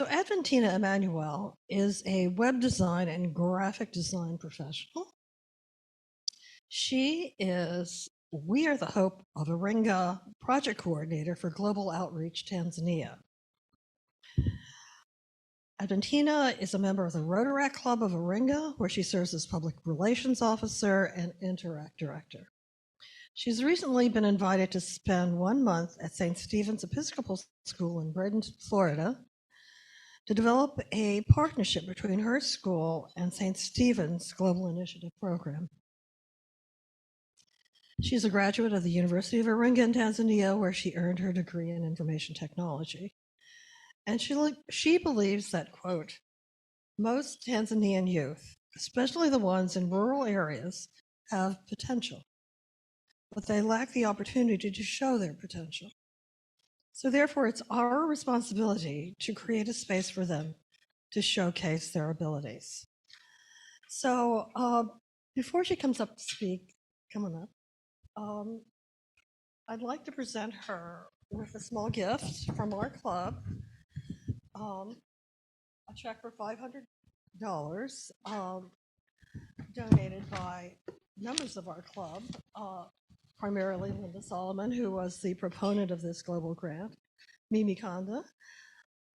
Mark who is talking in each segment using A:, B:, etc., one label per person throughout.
A: So Adventina Emmanuel is a web design and graphic design professional. She is We Are the Hope of Iringa Project Coordinator for Global Outreach Tanzania. Adventina is a member of the Rotaract Club of Iringa, where she serves as Public Relations Officer and Interact Director. She's recently been invited to spend 1 month at St. Stephen's Episcopal School in Bradenton, Florida, to develop a partnership between her school and St. Stephen's Global Initiative Program. She's a graduate of the University of Iringa in Tanzania, where she earned her degree in information technology. And she believes that, quote, most Tanzanian youth, especially the ones in rural areas, have potential, but they lack the opportunity to show their potential. So therefore, it's our responsibility to create a space for them to showcase their abilities. So before she comes up to speak, I'd like to present her with a small gift from our club, a check for $500 donated by members of our club, primarily Linda Solomon, who was the proponent of this global grant, Mimi Kanda,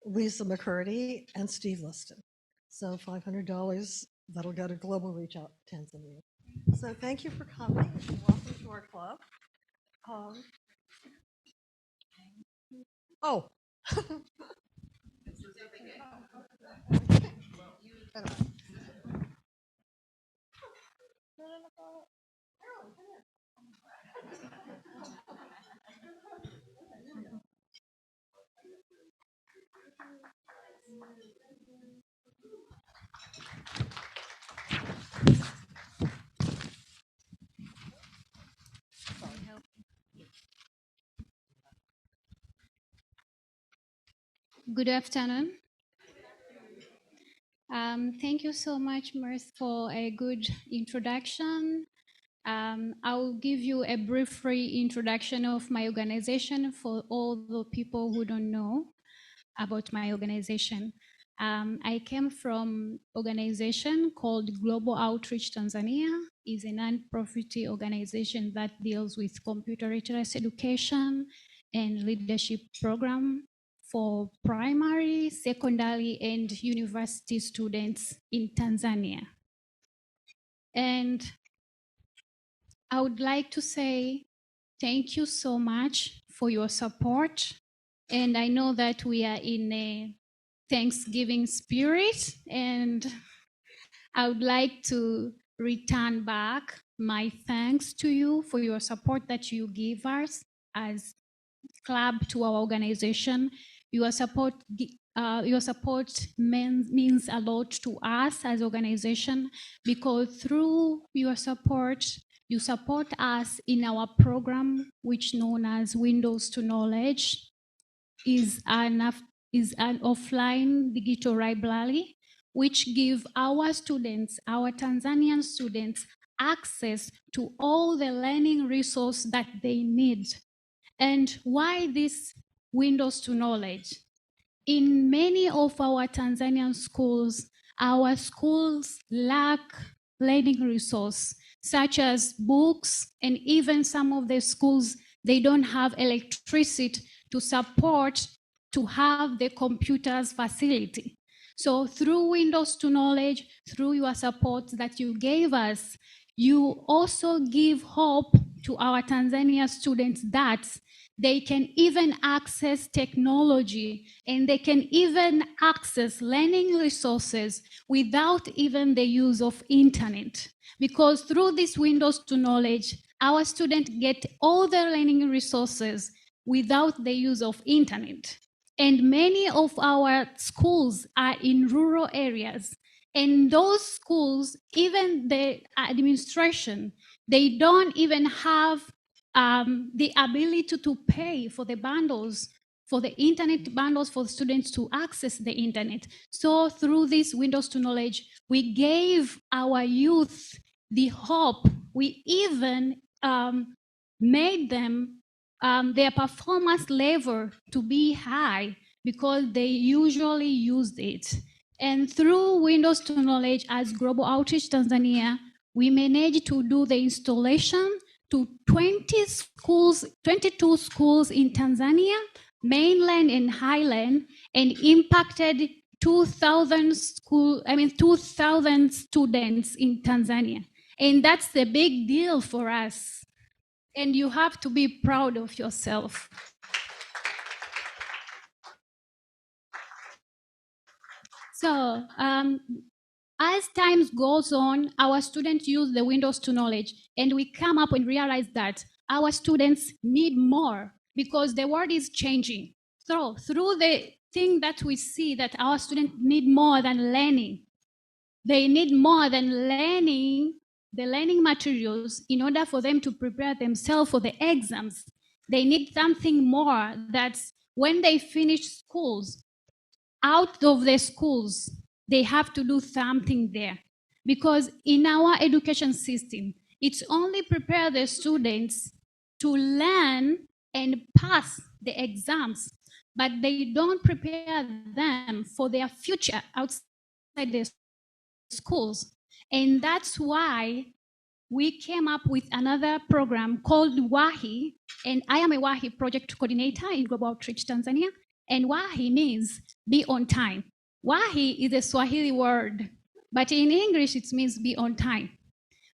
A: Lisa McCurdy, and Steve Liston. So $500, that'll go to Global Reach Out Tanzania. So thank you for coming, and welcome to our club. Oh.
B: Good afternoon. Thank you so much, Mirth, for a good introduction. I will give you a brief introduction of my organization for all the people who don't know about my organization. I came from an organization called Global Outreach Tanzania. It's a non-profit organization that deals with computer literacy education and leadership program for primary, secondary, and university students in Tanzania. And I would like to say thank you so much for your support. And I know that we are in a Thanksgiving spirit, and I would like to return back my thanks to you for your support that you give us as club to our organization. Your support means a lot to us as organization, because through your support, you support us in our program, which known as Windows to Knowledge, is an offline digital library, which give our students, our Tanzanian students, access to all the learning resources that they need. And why this Windows to Knowledge? In many of our Tanzanian schools, our schools lack learning resources, such as books, and even some of the schools, they don't have electricity to support to have the computers facility. So through Windows to Knowledge, through your support that you gave us, you also give hope to our Tanzania students that they can even access technology, and they can even access learning resources without even the use of internet. Because through this Windows to Knowledge, our students get all their learning resources without the use of internet. And many of our schools are in rural areas. And those schools, even the administration, they don't even have the ability to pay for the bundles, for the internet bundles for students to access the internet. So through this Windows to Knowledge, we gave our youth the hope. We even made them their performance level to be high, because they usually used it. And through Windows to Knowledge as Global Outreach Tanzania, we managed to do the installation to 22 schools in Tanzania, mainland and highland, and impacted 2,000 students in Tanzania. And that's a big deal for us. And you have to be proud of yourself. So as time goes on, our students use the Windows to Knowledge, and we come up and realize that our students need more because the world is changing. So through the thing that we see that our students need more than learning, they need more than learning the learning materials in order for them to prepare themselves for the exams. They need something more that when they finish schools, out of the schools, they have to do something there. Because in our education system, it's only prepare the students to learn and pass the exams, but they don't prepare them for their future outside the schools. And that's why we came up with another program called WAHI, and I am a WAHI Project Coordinator in Global Outreach Tanzania, and WAHI means be on time. WAHI is a Swahili word, but in English it means be on time.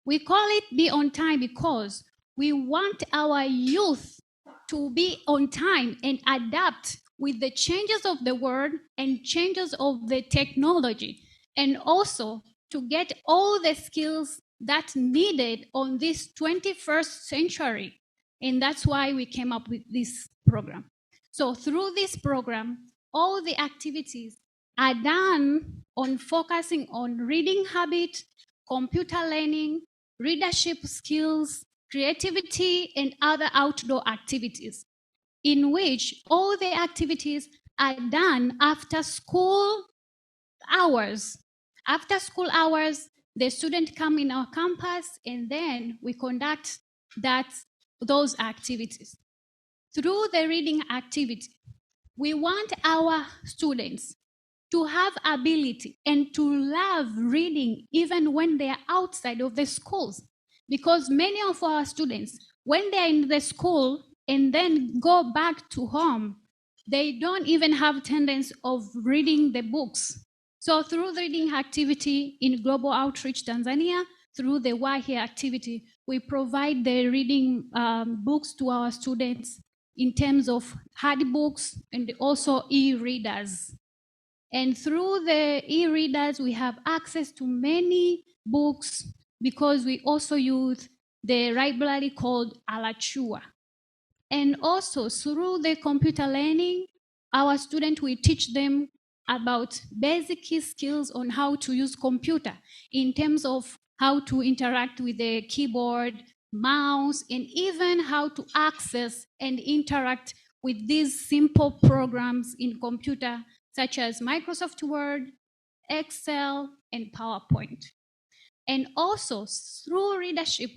B: We call it be on time because we want our youth to be on time and adapt with the changes of the world and changes of the technology, and also to get all the skills that's needed on this 21st century. And that's why we came up with this program. So through this program, all the activities are done on focusing on reading habit, computer learning, leadership skills, creativity, and other outdoor activities, in which all the activities are done after school hours. After school hours, the students come in our campus, and then we conduct those activities. Through the reading activity, we want our students to have ability and to love reading even when they are outside of the schools. Because many of our students, when they're in the school and then go back to home, they don't even have tendency of reading the books. So through the reading activity in Global Outreach Tanzania, through the WAHI activity, we provide the reading books to our students in terms of hard books and also e-readers. And through the e-readers, we have access to many books because we also use the library called Alachua. And also through the computer learning, our students, we teach them about basic skills on how to use computer in terms of how to interact with the keyboard, mouse, and even how to access and interact with these simple programs in computer, such as Microsoft Word, Excel, and PowerPoint. And also through leadership,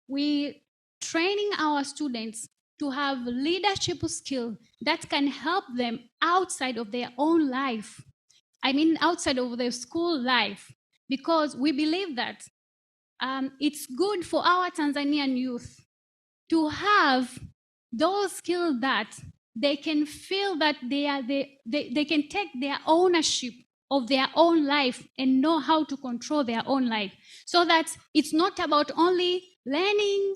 B: we training our students to have leadership skill that can help them outside of their own life. I mean, outside of their school life, because we believe that it's good for our Tanzanian youth to have those skills that they can feel that they can take their ownership of their own life and know how to control their own life, so that it's not about only learning,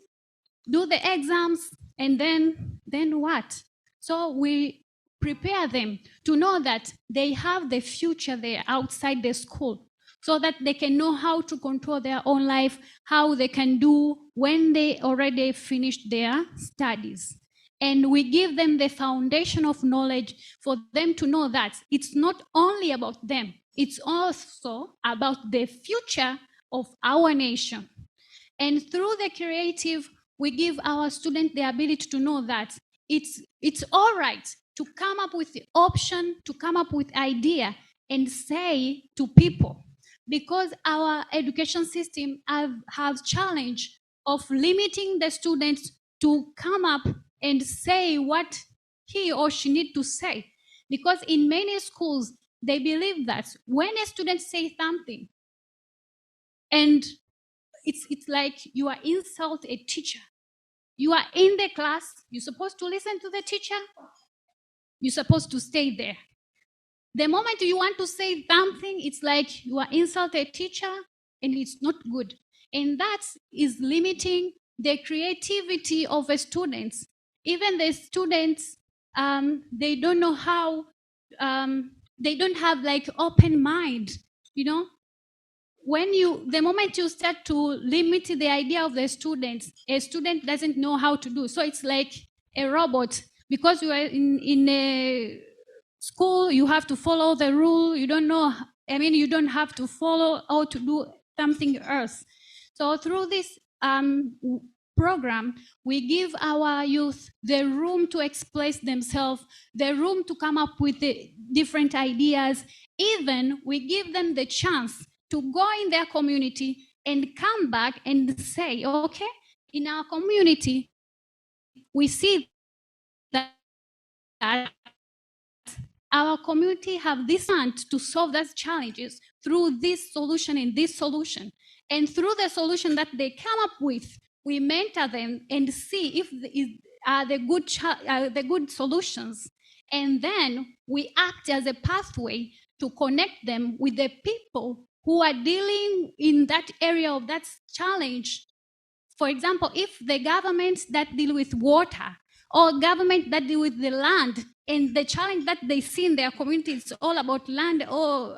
B: do the exams, and then what? So we prepare them to know that they have the future there outside the school, so that they can know how to control their own life, how they can do when they already finished their studies. And we give them the foundation of knowledge for them to know that it's not only about them, it's also about the future of our nation. And through the creative, we give our students the ability to know that it's all right to come up with the option, to come up with idea and say to people, because our education system has challenge of limiting the students to come up and say what he or she need to say. Because in many schools, they believe that when a student says something, and it's like you are insult a teacher. You are in the class, you're supposed to listen to the teacher, you're supposed to stay there. The moment you want to say something, it's like you are insult a teacher, and it's not good. And that is limiting the creativity of the students. Even the students, they don't know how, they don't have like open mind, you know. The moment you start to limit the idea of the students, a student doesn't know how to do. So it's like a robot, because you are in a school, you have to follow the rule. You don't know, you don't have to follow how to do something else. So through this program, we give our youth the room to express themselves, the room to come up with the different ideas. Even we give them the chance to go in their community and come back and say, okay, in our community, we see that our community have this want to solve those challenges through this solution and this solution. And through the solution that they come up with, we mentor them and see if the good solutions. And then we act as a pathway to connect them with the people who are dealing in that area of that challenge. For example, if the governments that deal with water, or government that deal with the land, and the challenge that they see in their community is all about land or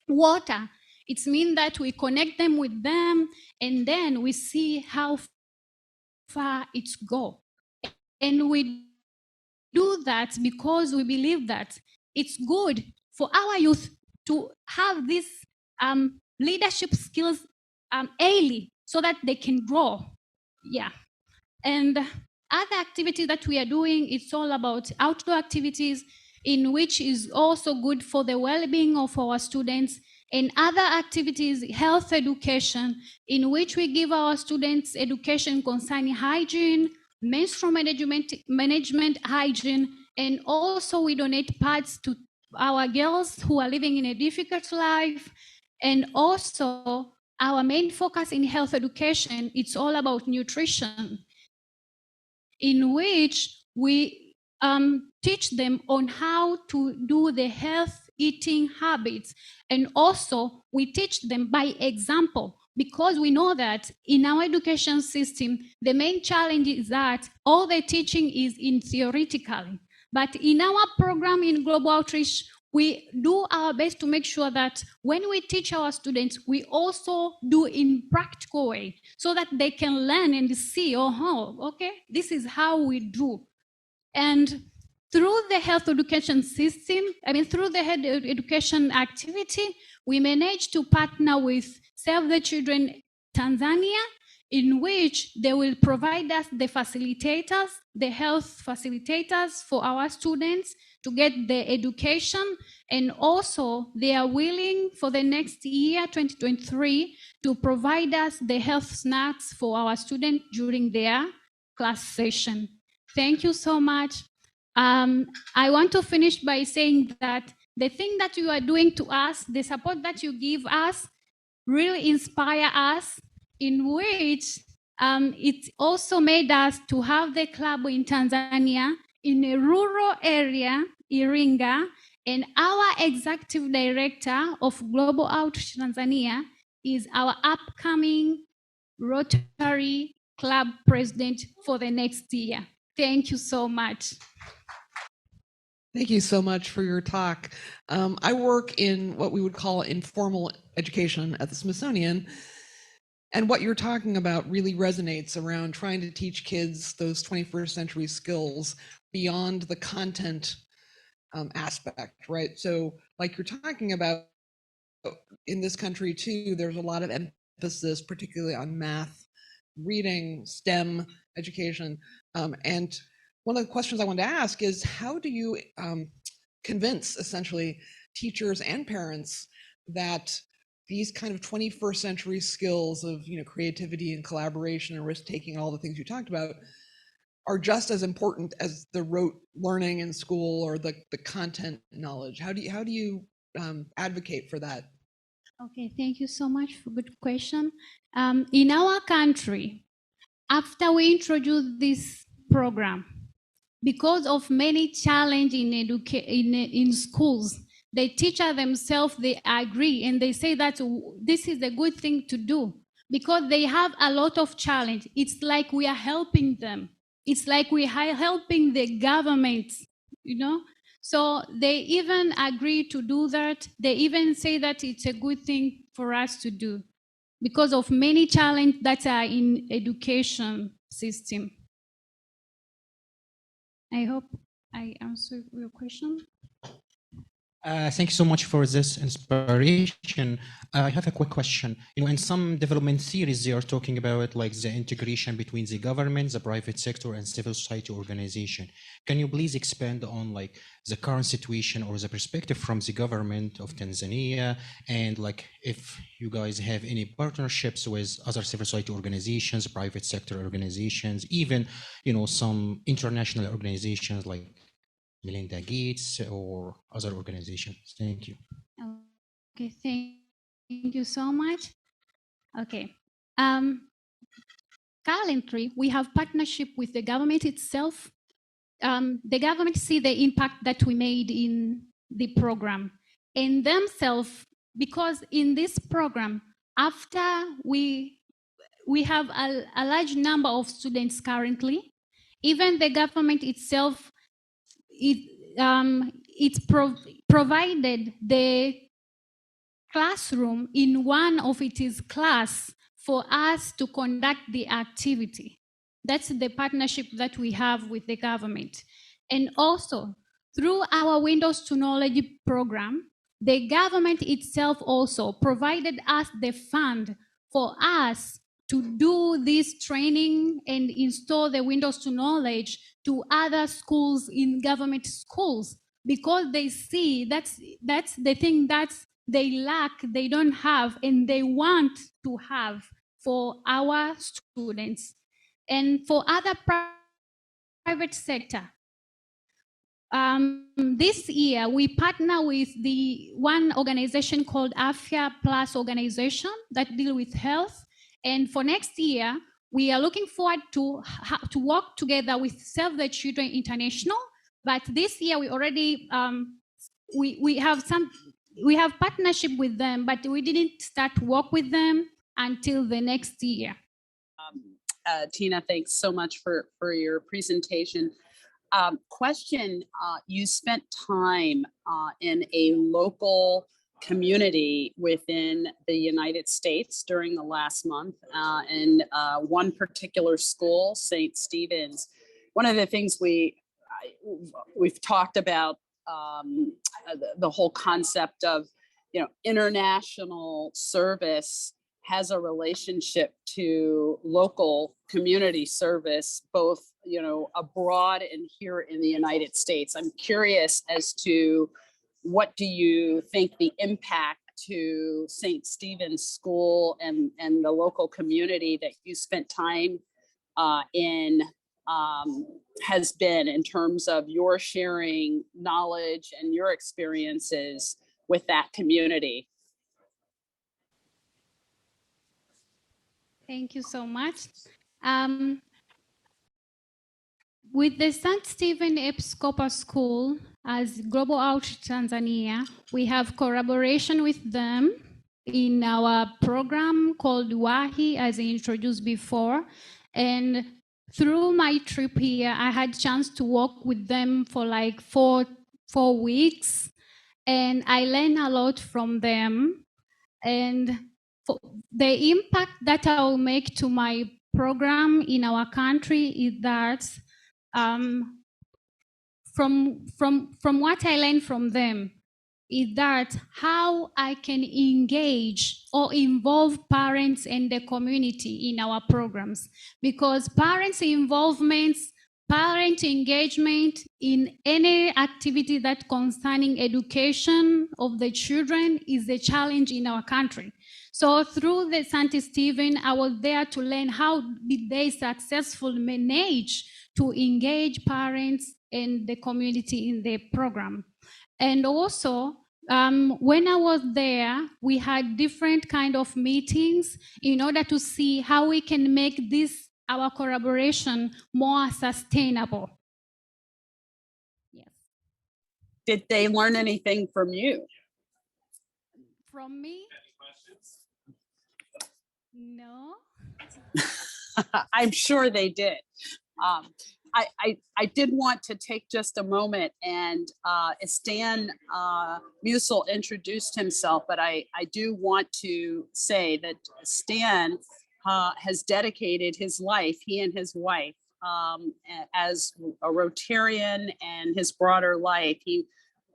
B: water, it means that we connect them with them, and then we see how far it's go. And we do that because we believe that it's good for our youth to have these leadership skills early, so that they can grow. Yeah. And other activities that we are doing, it's all about outdoor activities, in which is also good for the well-being of our students. And other activities, health education, in which we give our students education concerning hygiene, menstrual management, hygiene, and also we donate pads to our girls who are living in a difficult life. And also our main focus in health education, it's all about nutrition, in which we teach them on how to do the health eating habits. And also we teach them by example, because we know that in our education system, the main challenge is that all the teaching is in theoretically. But in our program in Global Outreach, we do our best to make sure that when we teach our students, we also do in practical way, so that they can learn and see, oh, okay, this is how we do. And through the health education system, through the health education activity, we managed to partner with Save the Children Tanzania, in which they will provide us the facilitators, the health facilitators for our students to get the education. And also they are willing for the next year, 2023, to provide us the health snacks for our students during their class session. Thank you so much. I want to finish by saying that the thing that you are doing to us, the support that you give us, really inspire us, in which it also made us to have the club in Tanzania, in a rural area, Iringa, and our executive director of Global Outreach Tanzania is our upcoming Rotary Club president for the next year. Thank you so much.
C: Thank you so much for your talk. I work in what we would call informal education at the Smithsonian. And what you're talking about really resonates around trying to teach kids those 21st century skills beyond the content aspect, right? So like you're talking about in this country too, there's a lot of emphasis, particularly on math, reading, STEM education. And one of the questions I wanted to ask is, how do you convince essentially teachers and parents that these kind of 21st century skills of creativity and collaboration and risk taking, all the things you talked about, are just as important as the rote learning in school or the content knowledge? How do you advocate for that?
B: Okay, thank you so much for good question. In our country, after we introduced this program, because of many challenges in schools, the teacher themselves, they agree and they say that this is a good thing to do because they have a lot of challenge. It's like we are helping them. It's like we are helping the government, you know? So they even agree to do that. They even say that it's a good thing for us to do because of many challenges that are in education system. I hope I answered your question.
D: Thank you so much for this inspiration. I have a quick question. In some development theories, they are talking about like the integration between the government, the private sector, and civil society organization. Can you please expand on like the current situation or the perspective from the government of Tanzania, and like if you guys have any partnerships with other civil society organizations, private sector organizations, even some international organizations like Melinda Gates or other organizations? Thank you.
B: Okay, thank you so much. Okay. Currently, we have partnership with the government itself. The government see the impact that we made in the program and themselves, because in this program, after we have a large number of students currently, even the government itself, provided the classroom in one of its class for us to conduct the activity. That's the partnership that we have with the government. And also, through our Windows to Knowledge program, the government itself also provided us the fund for us to do this training and install the Windows to Knowledge to other schools in government schools, because they see that's the thing that they lack, they don't have, and they want to have for our students. And for other private sector, this year we partner with the one organization called Afya Plus organization that deal with health. And for next year, we are looking forward to work together with Save the Children International. But this year we already we have partnership with them, but we didn't start work with them until the next year.
E: Tina, thanks so much for your presentation. Question, you spent time in a local community within the United States during the last month in one particular school, St. Stephen's. One of the things we've talked about the whole concept of international service has a relationship to local community service, both abroad and here in the United States. I'm curious as to what do you think the impact to St. Stephen's School and the local community that you spent time in has been in terms of your sharing knowledge and your experiences with that community?
B: Thank you so much. With the St. Stephen Episcopal School as Global Outreach Tanzania, we have collaboration with them in our program called WAHI, as I introduced before. And through my trip here, I had a chance to work with them for like four weeks, and I learned a lot from them. And the impact that I will make to my program in our country is that from what I learned from them is that how I can engage or involve parents and the community in our programs, because parents' involvement parent engagement in any activity that concerning education of the children is a challenge in our country. So through the St. Stephen, I was there to learn how did they successfully manage to engage parents and the community in the program. And also, when I was there, we had different kind of meetings in order to see how we can make this, our collaboration, more sustainable. Yes.
E: Did they learn anything from you?
B: From me? No.
E: I'm sure they did. I did want to take just a moment, and Stan Musil introduced himself, but I do want to say that Stan has dedicated his life, he and his wife, as a Rotarian, and his broader life. He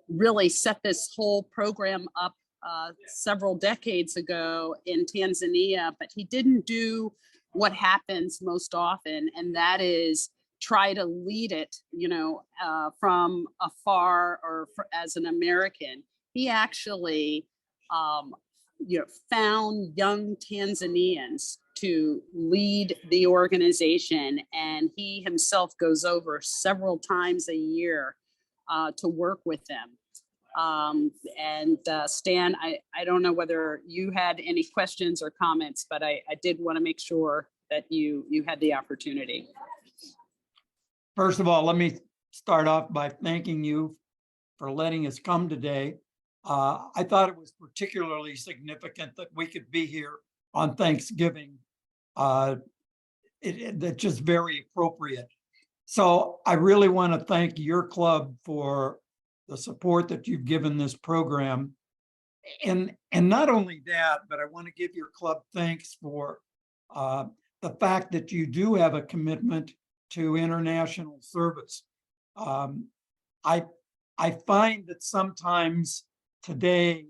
E: really set this whole program up several decades ago in Tanzania, but he didn't do what happens most often, and that is try to lead it, from afar or as an American. He actually, found young Tanzanians to lead the organization, and he himself goes over several times a year to work with them. Stan, I don't know whether you had any questions or comments, but I did want to make sure that you had the opportunity.
F: First of all, let me start off by thanking you for letting us come today. I thought it was particularly significant that we could be here on Thanksgiving. That's just very appropriate. So I really want to thank your club for the support that you've given this program. And not only that, but I want to give your club thanks for the fact that you do have a commitment to international service. I find that sometimes today,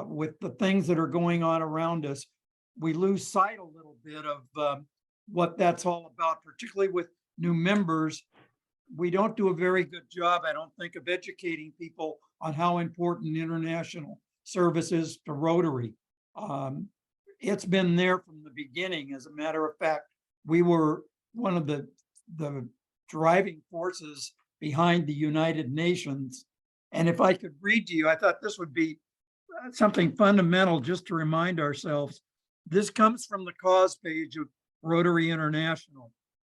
F: with the things that are going on around us, we lose sight a little bit of what that's all about, particularly with new members. We don't do a very good job, I don't think, of educating people on how important international service is to Rotary. It's been there from the beginning. As a matter of fact, we were one of the driving forces behind the United Nations. And if I could read to you, I thought this would be something fundamental just to remind ourselves. This comes from the cause page of Rotary International.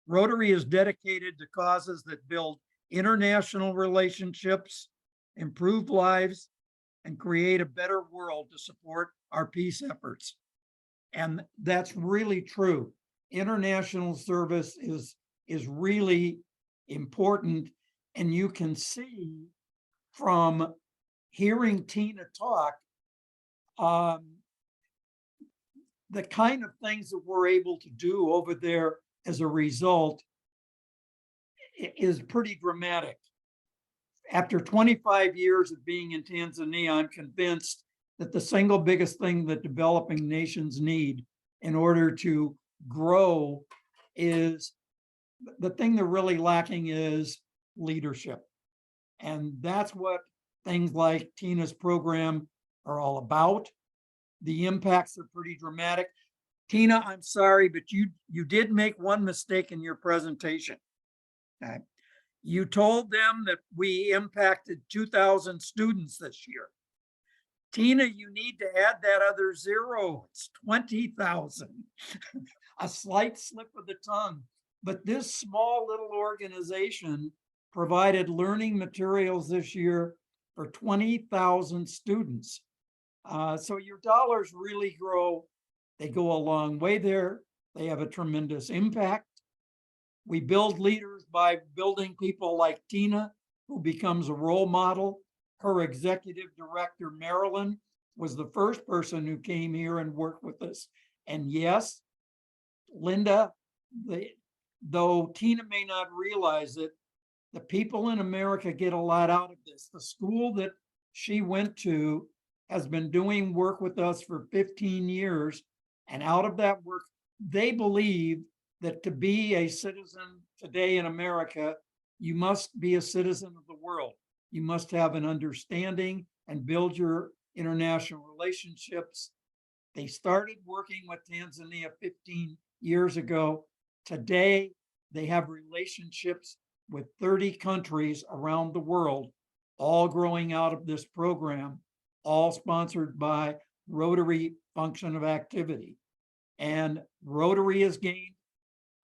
F: Rotary is dedicated to causes that build international relationships, improve lives, and create a better world to support our peace efforts. And that's really true. International service is really important. And you can see from hearing Tina talk, the kind of things that we're able to do over there as a result is pretty dramatic. After 25 years of being in Tanzania, I'm convinced that the single biggest thing that developing nations need in order to grow is, the thing they're really lacking is leadership. And that's what things like Tina's program are all about. The impacts are pretty dramatic. Tina, I'm sorry, but you did make one mistake in your presentation. Okay. You told them that we impacted 2,000 students this year. Tina, you need to add that other zero. It's 20,000. A slight slip of the tongue. But this small little organization provided learning materials this year for 20,000 students. So your dollars really grow. They go a long way there. They have a tremendous impact. We build leaders by building people like Tina, who becomes a role model. Her executive director, Marilyn, was the first person who came here and worked with us. And yes, Linda, though Tina may not realize it, the people in America get a lot out of this. The school that she went to has been doing work with us for 15 years. And out of that work, they believe that to be a citizen today in America, you must be a citizen of the world. You must have an understanding and build your international relationships. They started working with Tanzania 15 years ago. Today, they have relationships with 30 countries around the world, all growing out of this program, all sponsored by Rotary Function of Activity. And Rotary has gained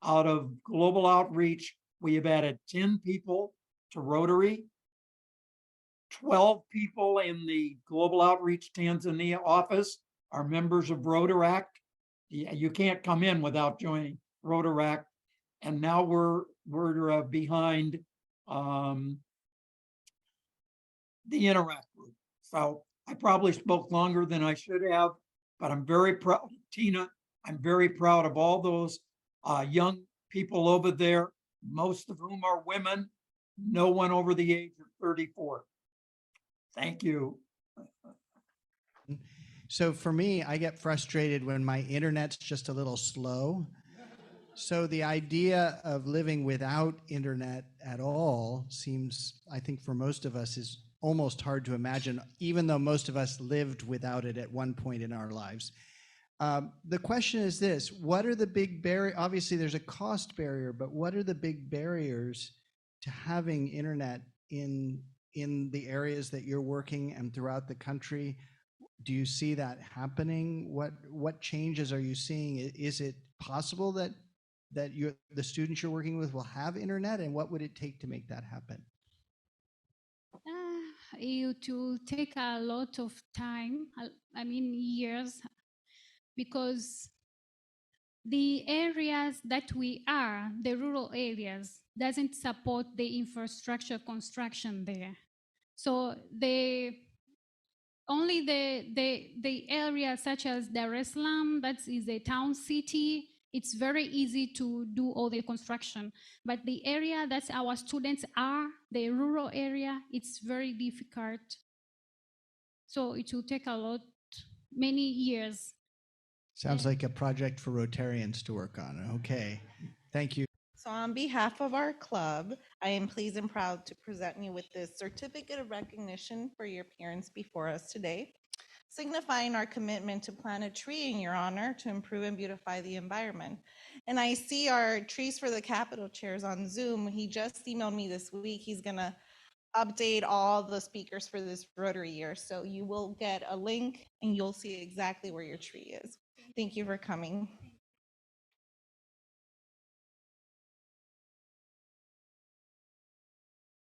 F: out of Global Outreach. We have added 10 people to Rotary, 12 people in the Global Outreach Tanzania office are members of Rotaract. You can't come in without joining Rotaract. And now we're behind the Interact group. So I probably spoke longer than I should have, but I'm very proud, Tina. I'm very proud of all those young people over there, most of whom are women, no one over the age of 34. Thank you.
G: So for me, I get frustrated when my internet's just a little slow. So the idea of living without internet at all seems, I think for most of us, is almost hard to imagine, even though most of us lived without it at one point in our lives. The question is this: what are the big barriers? Obviously, there's a cost barrier, but what are the big barriers to having internet in the areas that you're working and throughout the country? Do you see that happening? What changes are you seeing? Is it possible that the students you're working with will have internet, and what would it take to make that happen?
B: It will take a lot of time, I mean years, because the areas that we are, the rural areas, doesn't support the infrastructure construction there. So only the areas such as Dar es Salaam, that is a town city, it's very easy to do all the construction. But the area that our students are, the rural area, it's very difficult. So it will take many years.
G: Sounds like a project for Rotarians to work on. Okay, thank you.
H: So on behalf of our club, I am pleased and proud to present you with this certificate of recognition for your appearance before us today, signifying our commitment to plant a tree in your honor to improve and beautify the environment. And I see our Trees for the Capital chairs on Zoom. He just emailed me this week. He's gonna update all the speakers for this Rotary year. So you will get a link and you'll see exactly where your tree is. Thank you for coming.